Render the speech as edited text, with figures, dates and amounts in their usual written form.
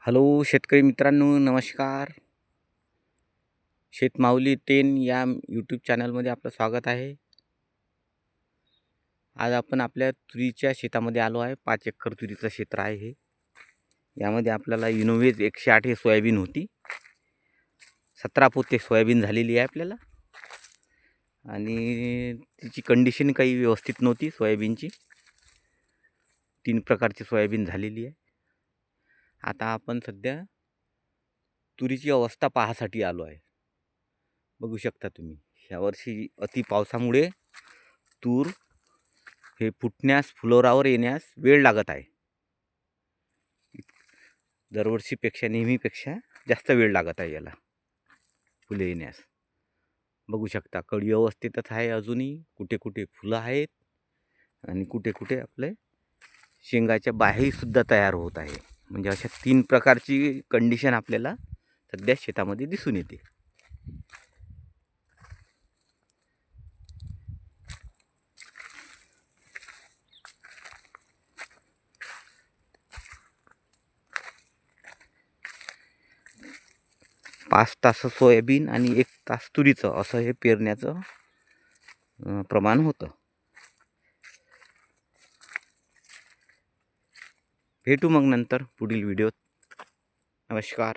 Hello शेतकरी मित्रांनो, नमस्कार. शेतमाऊली 10 या यूट्यूब चॅनलमध्ये आपलं स्वागत आहे. आज आपण आपल्या तुरीच्या शेतामध्ये आलो आहे. 5 एकर तुरीचं क्षेत्र आहे हे. यामध्ये आपल्याला इनोव्हेज 108 हे सोयाबीन होती. 17 पोते सोयाबीन झालेली आहे आपल्याला. आणि तिची कंडिशन काही व्यवस्थित नव्हती सोयाबीनची. 3 प्रकारची सोयाबीन झालेली आहे. आता आपण सध्या तुरीची अवस्था पाहासाठी आलो आहे. बघू शकता तुम्ही, यावर्षी अति पावसामुळे तूर हे फुटण्यास, फुलोरावर येण्यास वेळ लागत आहे. दरवर्षीपेक्षा नेहमीपेक्षा जास्त वेळ लागत आहे याला फुले येण्यास. बघू शकता, कळी व्यवस्थितच आहे अजूनही. कुठे कुठे फुलं आहेत आणि कुठे कुठे आपले शेंगाच्या बाही सुद्धा तयार होत आहे. म्हणजे अशा 3 प्रकारची कंडिशन आपल्याला सध्या शेतामध्ये दिसून येते. पाच तास सोयाबीन आणि 1 तास तुरीचं असं हे पेरण्याचं प्रमाण होतं. भेटू मग नंतर पुढील व्हिडिओत. नमस्कार.